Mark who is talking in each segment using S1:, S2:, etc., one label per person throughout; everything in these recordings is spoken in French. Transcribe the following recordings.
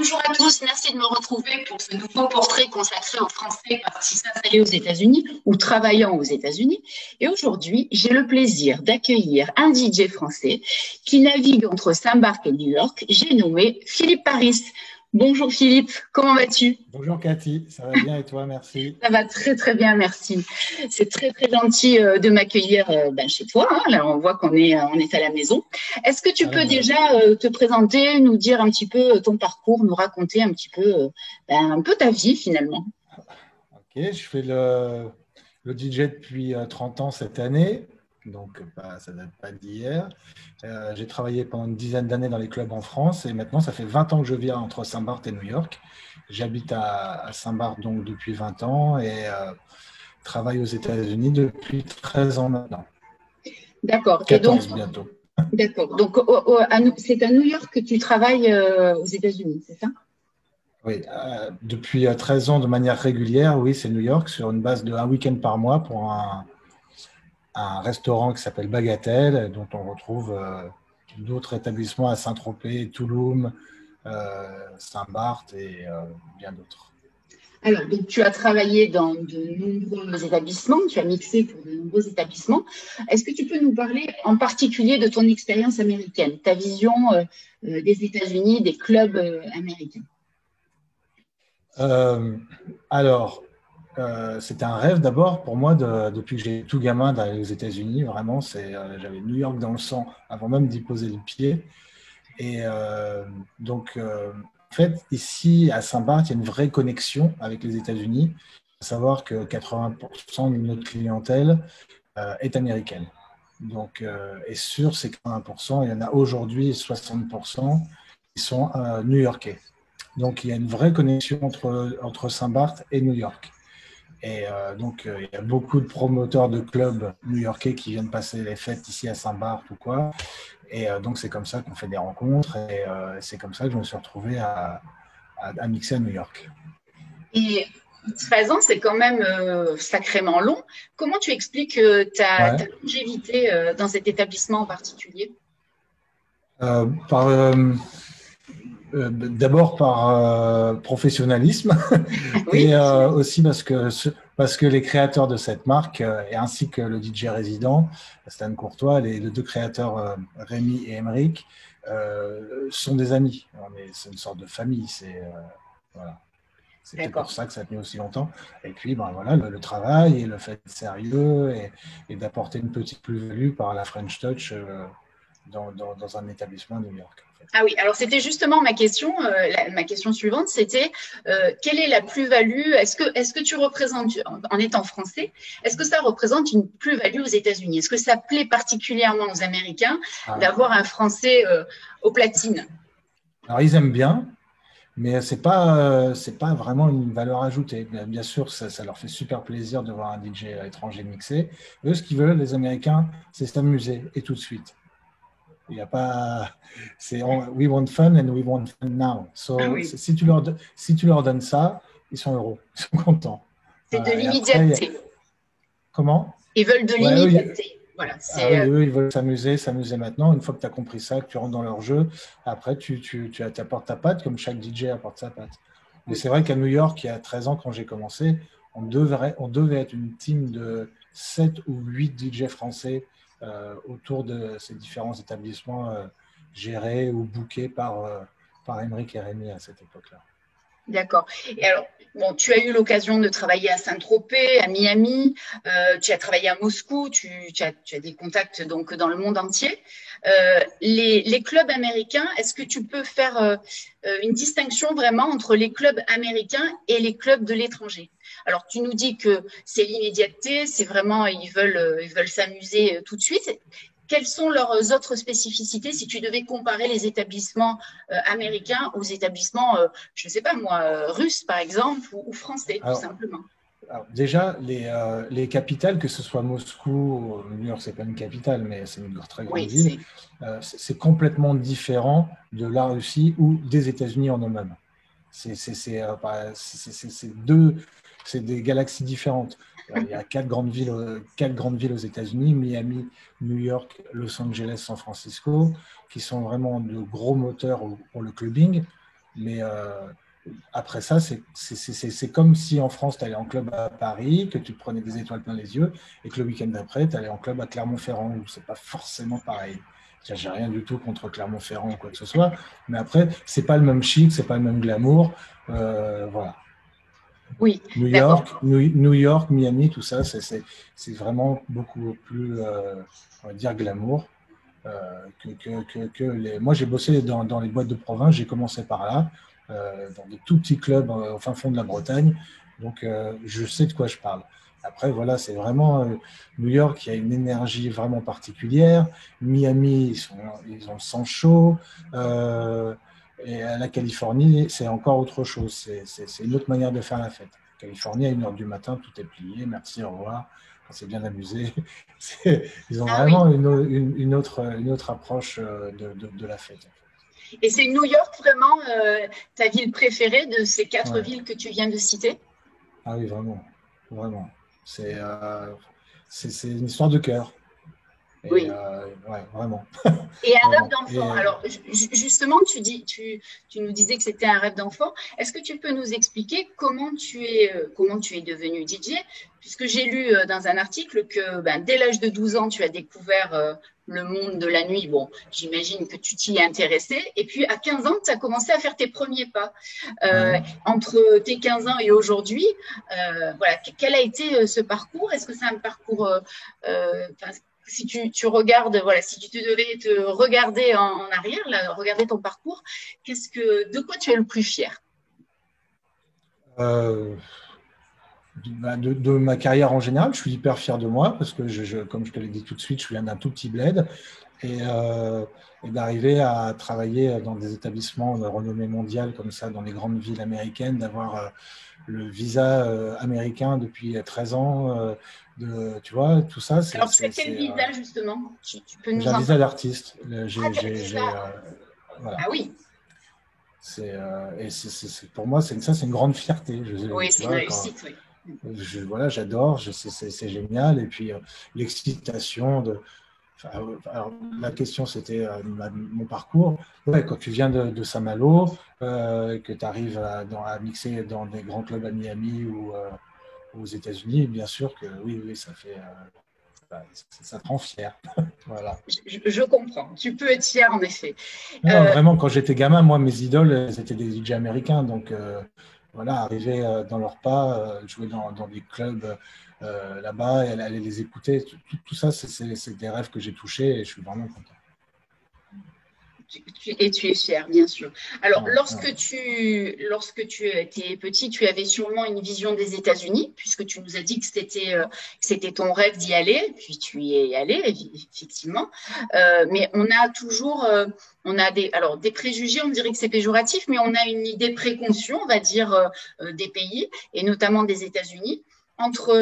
S1: Bonjour à tous, merci de me retrouver pour ce nouveau portrait consacré aux Français partis s'installer aux États-Unis ou travaillant aux États-Unis. Et aujourd'hui, j'ai le plaisir d'accueillir un DJ français qui navigue entre Saint-Barth et New York. J'ai nommé Philippe Paris. Bonjour Philippe, comment vas-tu?
S2: Bonjour Cathy, ça va bien et toi, merci.
S1: Ça va très très bien, merci. C'est très très gentil de m'accueillir chez toi. Hein. Là, on voit qu'on est à la maison. Est-ce que tu
S2: À la
S1: peux
S2: maison.
S1: déjà te présenter, nous dire un petit peu ton parcours, nous raconter un peu ta vie finalement?
S2: Ok, je fais le DJ depuis 30 ans cette année, donc ça ne date pas d'hier. J'ai travaillé pendant une dizaine d'années dans les clubs en France et maintenant ça fait 20 ans que je vis entre Saint-Barth et New York. J'habite à Saint-Barth donc depuis 20 ans et travaille aux États-Unis depuis 13 ans maintenant.
S1: D'accord. Et donc,
S2: 14 bientôt.
S1: d'accord. Donc, c'est à New York que tu travailles aux États-Unis, c'est ça?
S2: Oui, depuis 13 ans de manière régulière, oui, c'est New York sur une base de un week-end par mois pour un restaurant qui s'appelle Bagatelle, dont on retrouve d'autres établissements à Saint-Tropez, Touloum, Saint-Barth et bien d'autres.
S1: Alors, donc, tu as travaillé dans de nombreux établissements, tu as mixé pour de nombreux établissements. Est-ce que tu peux nous parler en particulier de ton expérience américaine, ta vision des États-Unis, des clubs américains?
S2: Euh, alors, c'était un rêve d'abord pour moi depuis que j'ai tout gamin d'aller aux États-Unis. Vraiment, j'avais New York dans le sang avant même d'y poser le pied. Et en fait, ici à Saint-Barth, il y a une vraie connexion avec les États-Unis. Il faut savoir que 80% de notre clientèle est américaine. Donc, et sur ces 80%, il y en a aujourd'hui 60% qui sont new-yorkais. Donc, il y a une vraie connexion entre Saint-Barth et New York. Et il y a beaucoup de promoteurs de clubs new-yorkais qui viennent passer les fêtes ici à Saint-Barth ou quoi. Et donc, c'est comme ça qu'on fait des rencontres et c'est comme ça que je me suis retrouvé à mixer à New York.
S1: Et 13 ans, c'est quand même sacrément long. Comment tu expliques ta
S2: Ouais.
S1: longévité dans cet établissement en particulier?
S2: Euh, par, euh, D'abord par professionnalisme
S1: Oui,
S2: et
S1: j'imagine.
S2: aussi parce que les créateurs de cette marque et ainsi que le DJ résident, Stan Courtois, les deux créateurs Rémi et Emeric, sont des amis. C'est une sorte de famille. Voilà. C'est peut-être pour
S1: D'accord.
S2: ça que ça a tenu aussi longtemps. Et puis, ben voilà, le travail et le fait d'être sérieux et d'apporter une petite plus-value par la French Touch dans un établissement à New York. En fait.
S1: Ah oui, alors c'était justement ma question. Ma question suivante, c'était quelle est la plus-value? Est-ce que tu représentes, en étant français, est-ce que ça représente une plus-value aux États-Unis? Est-ce que ça plaît particulièrement aux Américains
S2: Ah,
S1: d'avoir un français au platine?
S2: alors, ils aiment bien, mais c'est pas vraiment une valeur ajoutée. Bien sûr, ça leur fait super plaisir de voir un DJ étranger mixer. Eux, ce qu'ils veulent, les Américains, c'est s'amuser et tout de suite. Il n'y a pas. We want fun and we want fun now.
S1: Ah
S2: So,
S1: oui,
S2: si tu leur donnes ça, ils sont heureux, ils sont contents.
S1: c'est de
S2: Voilà. Et après,
S1: l'immédiateté.
S2: comment?
S1: Ils veulent de
S2: Ouais,
S1: l'immédiateté. Voilà,
S2: ah
S1: c'est
S2: oui, eux, ils veulent s'amuser maintenant. Une fois que tu as compris ça, que tu rentres dans leur jeu, après, tu apportes ta patte, comme chaque DJ apporte sa patte. Mais
S1: oui.
S2: c'est vrai qu'à New York, il y a 13 ans, quand j'ai commencé, on devait être une team de 7 ou 8 DJ français autour de ces différents établissements gérés ou bookés par Emeric et Rémi à cette époque-là.
S1: D'accord. Et alors, bon, tu as eu l'occasion de travailler à Saint-Tropez, à Miami, tu as travaillé à Moscou, tu as des contacts donc dans le monde entier. Les clubs américains, est-ce que tu peux faire une distinction vraiment entre les clubs américains et les clubs de l'étranger? Alors, tu nous dis que c'est l'immédiateté, c'est vraiment, ils veulent s'amuser tout de suite. Quelles sont leurs autres spécificités si tu devais comparer les établissements américains aux établissements je ne sais pas moi, russes par exemple, ou français, tout
S2: Alors,
S1: simplement.
S2: Alors, déjà, les capitales, que ce soit Moscou, New York, c'est pas une capitale, mais c'est une très grande
S1: Oui,
S2: ville,
S1: c'est.
S2: c'est complètement différent de la Russie ou des États-Unis en eux-mêmes. C'est des galaxies différentes. Il y a quatre grandes villes aux États-Unis, Miami, New York, Los Angeles, San Francisco, qui sont vraiment de gros moteurs pour le clubbing. Mais après ça, c'est comme si en France, tu allais en club à Paris, que tu te prenais des étoiles plein les yeux, et que le week-end d'après, tu allais en club à Clermont-Ferrand, où c'est pas forcément pareil. J'ai rien du tout contre Clermont-Ferrand ou quoi que ce soit, mais après, c'est pas le même chic, c'est pas le même glamour. Voilà.
S1: Oui,
S2: New
S1: d'accord.
S2: York, New York, Miami, tout ça, c'est vraiment beaucoup plus, on va dire, glamour. Que les... Moi, j'ai bossé dans les boîtes de province, j'ai commencé par là, dans des tout petits clubs au fin fond de la Bretagne, donc je sais de quoi je parle. Après, voilà, c'est vraiment New York, il y a une énergie vraiment particulière. Miami, ils ont le sang chaud. Et à la Californie, c'est encore autre chose. C'est une autre manière de faire la fête. Californie, à 1h du matin, tout est plié. Merci, au revoir. On s'est bien amusé. Ils ont
S1: Ah oui.
S2: vraiment une autre approche de la fête.
S1: Et c'est New York vraiment ta ville préférée de ces 4
S2: Ouais.
S1: villes que tu viens de citer?
S2: Ah oui, vraiment. Vraiment. C'est une histoire de cœur. Et
S1: Oui.
S2: ouais, vraiment.
S1: Et un rêve
S2: Vraiment.
S1: d'enfant.
S2: Et
S1: Alors, justement, tu nous disais que c'était un rêve d'enfant. Est-ce que tu peux nous expliquer comment tu es devenu DJ? Puisque j'ai lu dans un article que ben, dès l'âge de 12 ans, tu as découvert le monde de la nuit. Bon, j'imagine que tu t'y es intéressé. Et puis, à 15 ans, tu as commencé à faire tes premiers pas.
S2: ouais.
S1: Entre tes 15 ans et aujourd'hui, voilà, quel a été ce parcours? Est-ce que c'est un parcours si tu regardes, voilà, si tu devais te regarder en arrière, là, regarder ton parcours, de quoi tu es le plus fier?
S2: Euh, de ma carrière en général, je suis hyper fier de moi parce que, comme je te l'ai dit tout de suite, je viens d'un tout petit bled et d'arriver à travailler dans des établissements de renommée mondiale comme ça, dans les grandes villes américaines, d'avoir le visa américain depuis 13 ans, tu vois, tout ça,
S1: Alors, c'est quel visa, justement? Tu peux
S2: j'ai
S1: nous
S2: un
S1: en
S2: visa
S1: parler?
S2: d'artiste.
S1: Ah, quel visa?
S2: Voilà.
S1: Ah oui,
S2: Et pour moi, c'est une grande fierté.
S1: oui,
S2: Tu
S1: c'est une
S2: vois, quand,
S1: réussite, oui.
S2: voilà, j'adore, c'est génial. Et puis, l'excitation de. Alors, la question, c'était mon parcours. Ouais, quand tu viens de Saint-Malo, que tu arrives à mixer dans des grands clubs à Miami ou aux États-Unis, bien sûr que oui, oui, ça fait. Ça te rend fier. Voilà.
S1: Je comprends. Tu peux être fier, en effet.
S2: Non,
S1: Euh,
S2: vraiment, quand j'étais gamin, moi, mes idoles, c'était des DJ américains. Donc, voilà, arriver dans leurs pas, jouer dans des clubs là-bas, et aller les écouter, tout ça, c'est des rêves que j'ai touchés et je suis vraiment content.
S1: Et tu es fier, bien sûr. Alors,
S2: Ouais, ouais.
S1: lorsque tu étais petit, tu avais sûrement une vision des États-Unis, puisque tu nous as dit que c'était ton rêve d'y aller, puis tu y es allé, effectivement. Mais on a toujours, alors des préjugés, on dirait que c'est péjoratif, mais on a une idée préconçue, on va dire, des pays, et notamment des États-Unis. Entre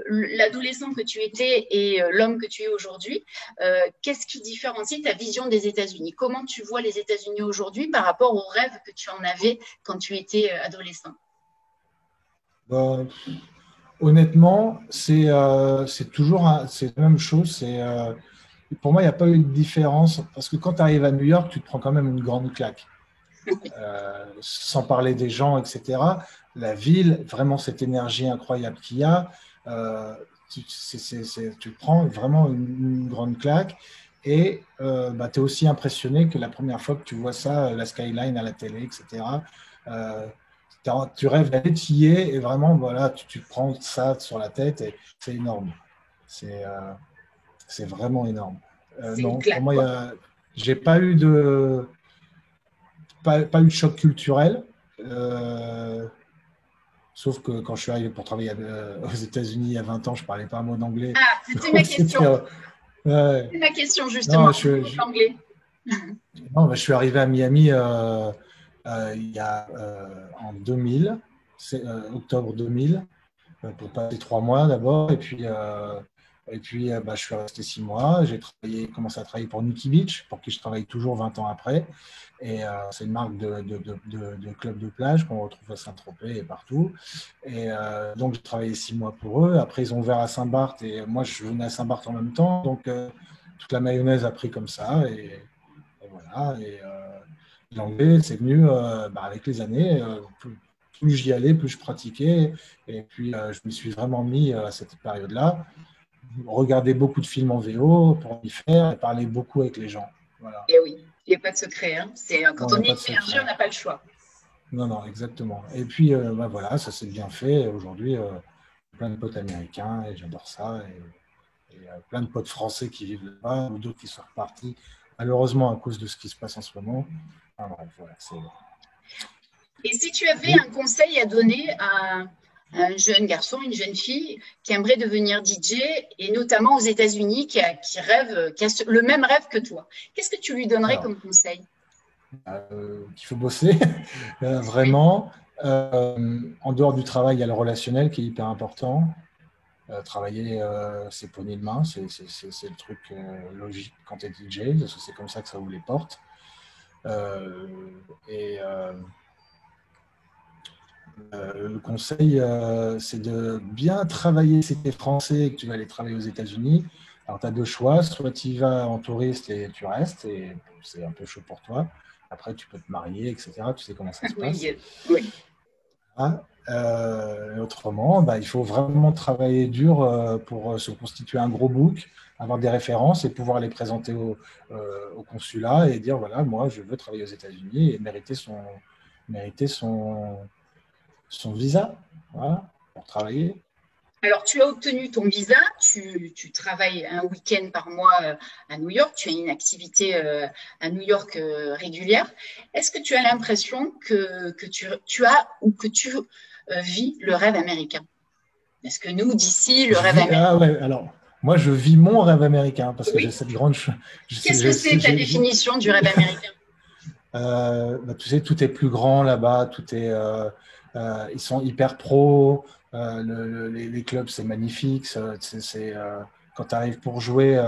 S1: l'adolescent que tu étais et l'homme que tu es aujourd'hui, qu'est-ce qui différencie ta vision des États-Unis? Comment tu vois les États-Unis aujourd'hui par rapport aux rêves que tu en avais quand tu étais adolescent?
S2: Bah, honnêtement, c'est toujours c'est la même chose. Pour moi, il n'y a pas eu de différence parce que quand tu arrives à New York, tu te prends quand même une grande claque. Sans parler des gens, etc. La ville, vraiment cette énergie incroyable qu'il y a, tu te prends vraiment une grande claque et bah, tu es aussi impressionné que la première fois que tu vois ça, la skyline à la télé, etc. Euh, Tu rêves d'aller t'y et vraiment, voilà, tu te prends ça sur la tête et c'est énorme. C'est euh, c'est vraiment énorme.
S1: C'est une
S2: Non, pour
S1: claque,
S2: moi,
S1: quoi.
S2: j'ai pas eu de choc culturel. Euh, Sauf que quand je suis arrivé pour travailler aux États-Unis il y a 20 ans, je ne parlais pas un mot d'anglais.
S1: Ah, c'était ma
S2: Donc,
S1: question.
S2: ouais.
S1: C'est ma question, justement,
S2: Non,
S1: à propos de l'anglais.
S2: non, je suis arrivé à Miami il y a, en 2000, octobre 2000, pour passer 3 mois d'abord. Et puis bah, je suis resté 6 mois. J'ai commencé à travailler pour Nikki Beach, pour qui je travaille toujours 20 ans après. Et c'est une marque de club de plage qu'on retrouve à Saint-Tropez et partout. Et donc, j'ai travaillé 6 mois pour eux. Après, ils ont ouvert à Saint-Barth et moi, je venais à Saint-Barth en même temps. Donc, toute la mayonnaise a pris comme ça. Et voilà. L'anglais, c'est venu avec les années. Plus j'y allais, plus je pratiquais. Et puis, je me suis vraiment mis à cette période-là. Regarder beaucoup de films en VO pour y faire et parler beaucoup avec les gens. Voilà.
S1: Et oui, il n'y a pas de secret. Hein.
S2: Non,
S1: Quand
S2: il
S1: on
S2: n'y a
S1: est
S2: pas de
S1: immergé, on
S2: secret.
S1: n'a pas le choix.
S2: Non, non, exactement. Et puis, voilà, ça s'est bien fait. Aujourd'hui, plein de potes américains et j'adore ça. Et plein de potes français qui vivent là-bas ou d'autres qui sont repartis, malheureusement à cause de ce qui se passe en ce moment. Enfin, bref, voilà,
S1: Et si tu avais
S2: oui.
S1: un conseil à donner à un jeune garçon, une jeune fille qui aimerait devenir DJ, et notamment aux États-Unis, qui rêve, qui a le même rêve que toi, qu'est-ce que tu lui donnerais
S2: Alors,
S1: comme conseil?
S2: qu'il faut bosser,
S1: Oui,
S2: vraiment. En dehors du travail, il y a le relationnel qui est hyper important. Travailler ses poignées de main, c'est le truc logique quand tu es DJ, parce que c'est comme ça que ça ouvre les portes. Euh, et le conseil, c'est de bien travailler si tu es français et que tu vas aller travailler aux États-Unis. Alors, tu as deux choix. Soit tu y vas en touriste et tu restes, et c'est un peu chaud pour toi. Après, tu peux te marier, etc. Tu sais comment ça se passe.
S1: oui, oui.
S2: Ah, autrement, il faut vraiment travailler dur pour se constituer un gros book, avoir des références et pouvoir les présenter au consulat et dire, voilà, moi, je veux travailler aux États-Unis et mériter son visa, voilà, pour travailler.
S1: Alors, tu as obtenu ton visa, tu travailles un week-end par mois à New York, tu as une activité à New York régulière. Est-ce que tu as l'impression que tu as ou que tu vis le rêve américain? Parce que nous, d'ici, le rêve américain.
S2: Ah ouais, alors, moi, je vis mon rêve américain parce que j'ai
S1: Oui.
S2: cette grande chance.
S1: Qu'est-ce que c'est ta définition du rêve américain?
S2: Tu sais, tout est plus grand là-bas, ils sont hyper pros, les clubs, c'est magnifique. Quand tu arrives pour jouer,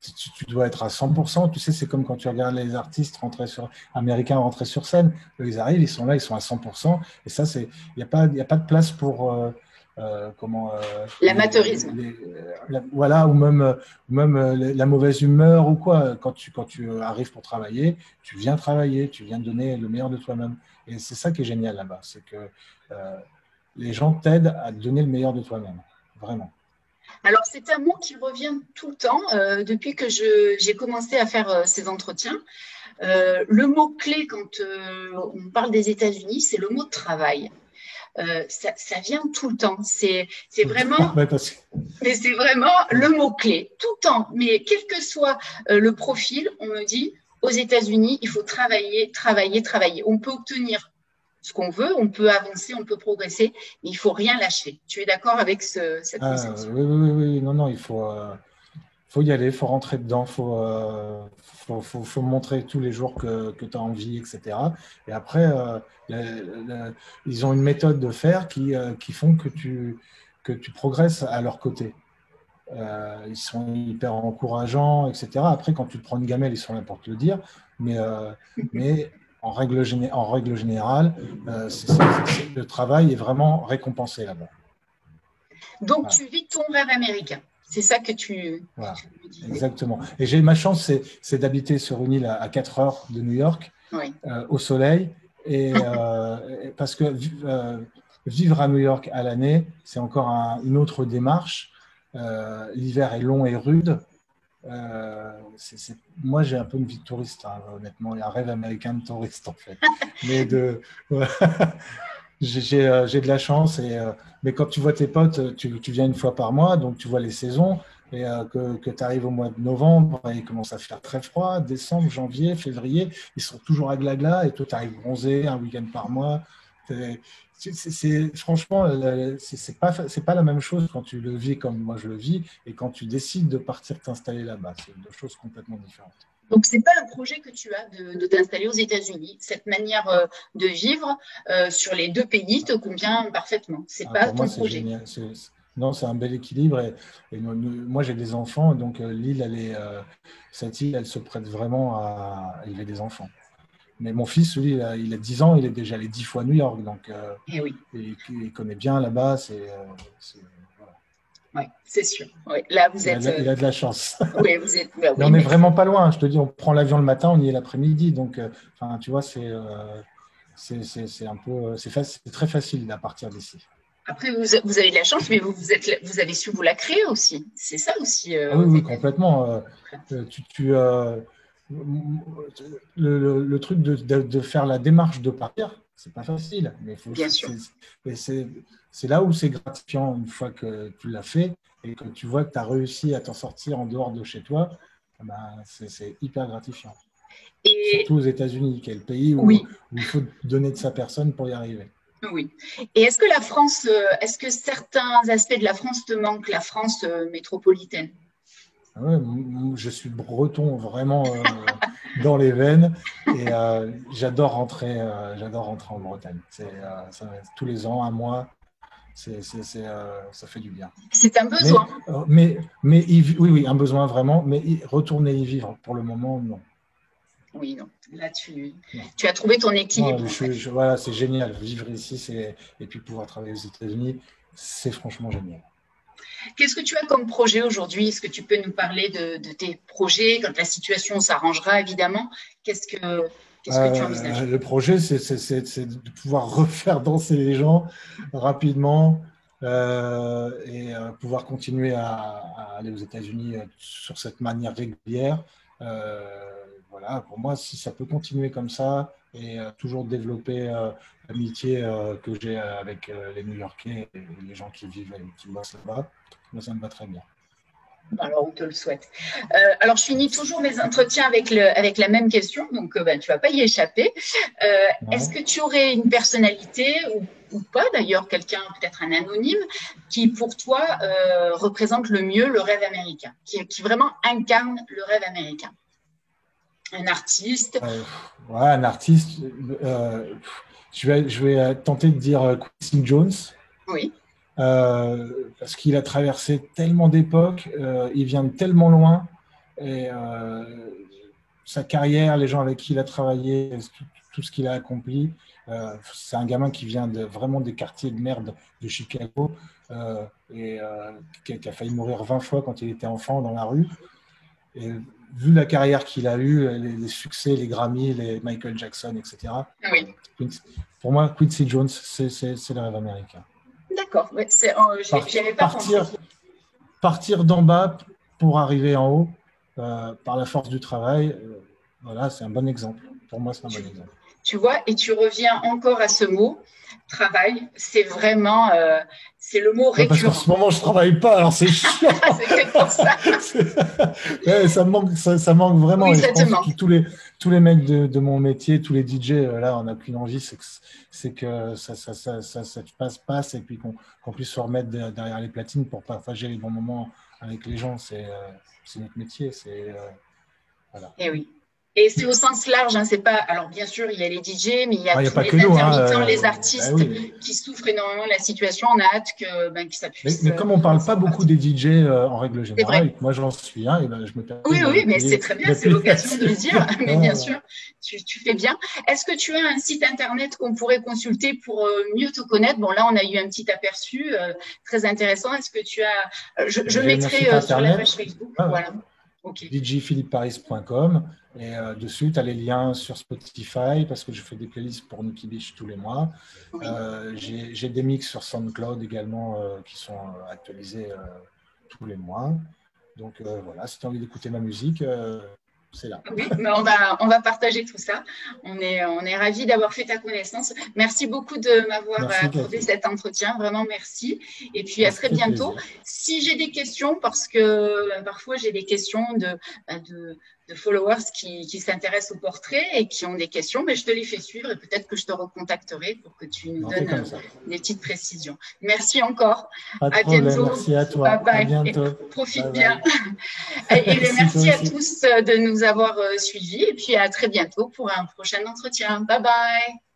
S2: tu dois être à 100%. Tu sais, c'est comme quand tu regardes les artistes américains rentrer sur scène. Ils arrivent, ils sont là, ils sont à 100%. Et ça, il n'y a pas de place pour
S1: L'amateurisme.
S2: voilà, ou même la mauvaise humeur ou quoi. Quand tu arrives pour travailler, tu viens travailler, tu viens donner le meilleur de toi-même. Et c'est ça qui est génial là-bas, c'est que euh, les gens t'aident à donner le meilleur de toi-même, vraiment.
S1: Alors, c'est un mot qui revient tout le temps depuis que j'ai commencé à faire ces entretiens. Le mot-clé quand on parle des États-Unis, c'est le mot travail. Ça vient tout le temps. C'est
S2: Tout le
S1: vraiment,
S2: temps, ouais, parce que
S1: mais c'est vraiment le mot-clé, tout le temps. Mais quel que soit le profil, on me dit, aux États-Unis, il faut travailler, travailler, travailler. On peut obtenir ce qu'on veut, on peut avancer, on peut progresser, mais il faut rien lâcher. Tu es d'accord avec cette conception?
S2: oui, oui, oui, oui, non, non, faut y aller, il faut rentrer dedans, faut montrer tous les jours que tu as envie, etc. Et après, ils ont une méthode de faire qui font que tu progresses à leur côté. Ils sont hyper encourageants, etc. Après, quand tu te prends une gamelle, ils sont là pour te le dire. Mais, mais en règle générale, le travail est vraiment récompensé là-bas.
S1: Donc,
S2: Voilà.
S1: tu vis ton rêve américain. C'est ça que
S2: Voilà,
S1: tu me disais.
S2: exactement. Et ma chance, c'est d'habiter sur une île à 4 heures de New York,
S1: Oui.
S2: au soleil. Parce que vivre à New York à l'année, c'est encore une autre démarche. L'hiver est long et rude. Moi, j'ai un peu une vie de touriste, hein, honnêtement. Il y a un rêve américain de touriste, en fait. Mais j'ai de la chance. Mais quand tu vois tes potes, tu viens une fois par mois, donc tu vois les saisons. Et que tu arrives au mois de novembre, et il commence à faire très froid. Décembre, janvier, février, ils sont toujours à glagla. Et toi, tu arrives bronzé un week-end par mois. Franchement, c'est pas la même chose quand tu le vis comme moi je le vis et quand tu décides de partir t'installer là-bas. C'est deux choses complètement différentes.
S1: Donc, c'est pas un projet que tu as de t'installer aux États-Unis. Cette manière de vivre sur les deux pays te convient parfaitement. C'est pas
S2: Pour moi,
S1: ton
S2: c'est
S1: projet.
S2: génial. Non, c'est un bel équilibre. Moi, j'ai des enfants, donc l'île, cette île, elle se prête vraiment à élever des enfants. Mais mon fils, lui, il a 10 ans, il est déjà allé 10 fois à New York, donc
S1: Eh oui.
S2: il connaît bien là-bas. Voilà.
S1: Ouais, c'est sûr. Ouais. Là, vous êtes.
S2: Il a de la chance.
S1: Oui, vous êtes. Bah,
S2: Mais
S1: oui,
S2: on n'est
S1: mais
S2: vraiment pas loin. Je te dis, on prend l'avion le matin, on y est l'après-midi. Donc, enfin, tu vois, c'est un peu, c'est très facile à partir d'ici.
S1: après, vous avez de la chance, mais vous avez su vous la créer aussi. C'est ça aussi.
S2: Ah oui, oui, complètement. Le truc de faire la démarche de partir, c'est pas facile, mais
S1: Bien sûr.
S2: c'est là où c'est gratifiant une fois que tu l'as fait et que tu vois que tu as réussi à t'en sortir en dehors de chez toi, ben, c'est hyper gratifiant.
S1: Et
S2: Surtout aux États-Unis, qui est le pays où
S1: oui,
S2: il faut donner de sa personne pour y arriver.
S1: oui. Et est-ce que la France, est-ce que certains aspects de la France te manquent, la France métropolitaine?
S2: Ouais, je suis breton vraiment dans les veines et j'adore rentrer en Bretagne. Tous les ans, un mois, ça fait du bien.
S1: C'est un besoin.
S2: Oui, oui, un besoin vraiment, mais retourner y vivre pour le moment, non.
S1: Oui, non. Là,
S2: Non.
S1: tu as trouvé ton équilibre.
S2: Non, voilà, c'est génial. Vivre ici et puis pouvoir travailler aux États-Unis, c'est franchement génial.
S1: Qu'est-ce que tu as comme projet aujourd'hui? Est-ce que tu peux nous parler de tes projets quand la situation s'arrangera, évidemment? Qu'est-ce que tu envisages?
S2: Le projet, c'est de pouvoir refaire danser les gens rapidement et pouvoir continuer à aller aux États-Unis sur cette manière régulière. Voilà, pour moi, si ça peut continuer comme ça et toujours développer l'amitié que j'ai avec les New-Yorkais et les gens qui vivent et qui bossent là-bas, moi, ça me va très bien.
S1: Alors, on te le souhaite. Alors, je finis toujours mes entretiens avec la même question, donc tu ne vas pas y échapper. Est-ce que tu aurais une personnalité, ou pas d'ailleurs, quelqu'un, peut-être un anonyme, qui pour toi représente le mieux le rêve américain, qui vraiment incarne le rêve américain? Un artiste?
S2: Ouais, un artiste. Je vais tenter de dire Quincy Jones.
S1: Oui.
S2: Parce qu'il a traversé tellement d'époques, il vient de tellement loin, et sa carrière, les gens avec qui il a travaillé, tout ce qu'il a accompli, c'est un gamin qui vient vraiment des quartiers de merde de Chicago et qui a failli mourir 20 fois quand il était enfant dans la rue. Et vu la carrière qu'il a eue, les succès, les Grammy, les Michael Jackson, etc.,
S1: oui.
S2: Pour moi, Quincy Jones, c'est le rêve américain.
S1: D'accord, ouais, j'y avais pas pensé.
S2: Partir d'en bas pour arriver en haut par la force du travail, voilà, c'est un bon exemple. Pour moi, c'est un bon exemple.
S1: Tu vois, et tu reviens encore à ce mot, travail, c'est vraiment, c'est le mot récurrent.
S2: Parce qu'en ce moment, je ne travaille pas, alors c'est chiant.
S1: C'est peut-être pour ça.
S2: Ouais, ça manque vraiment.
S1: Oui,
S2: et je pense que tous les mecs de mon métier, tous les DJ, là, on n'a qu'une envie, c'est que ça passe et puis qu'on puisse se remettre derrière les platines pour partager les bons moments avec les gens. C'est notre métier. Voilà.
S1: Et oui. Et c'est au sens large, hein, c'est pas. Alors bien sûr, il y a les DJ, mais il y a tous les intermittents, les artistes qui souffrent énormément de la situation. On a hâte que ça puisse.
S2: Mais comme on ne parle pas beaucoup des DJ en règle générale, et que moi j'en suis un, et ben, je me permets.
S1: Oui, mais c'est très bien, c'est l'occasion de le dire. Mais bien sûr, tu fais bien. Est-ce que tu as un site internet qu'on pourrait consulter pour mieux te connaître? Bon, là, on a eu un petit aperçu très intéressant. Est-ce que tu as. Je mettrai sur la page Facebook. Voilà.
S2: Okay. djphilippeparis.com et dessus tu as les liens sur Spotify parce que je fais des playlists pour Nikki Beach tous les mois. Oui. J'ai des mix sur SoundCloud également qui sont actualisés tous les mois. Donc voilà, si tu as envie d'écouter ma musique, c'est là.
S1: Oui, mais on va partager tout ça. On est ravis d'avoir fait ta connaissance. Merci beaucoup de m'avoir accordé cet entretien. Vraiment, merci. Et puis, à très bientôt. Si j'ai des questions, parce que parfois, j'ai des questions de followers qui s'intéressent au portrait et qui ont des questions, mais je te les fais suivre et peut-être que je te recontacterai pour que tu nous donnes des petites précisions. Merci encore.
S2: Pas de problème. Bientôt. Merci à toi.
S1: Bye bye.
S2: À bientôt.
S1: Et profite bien. Et merci à tous de nous avoir suivis et puis à très bientôt pour un prochain entretien. Bye bye.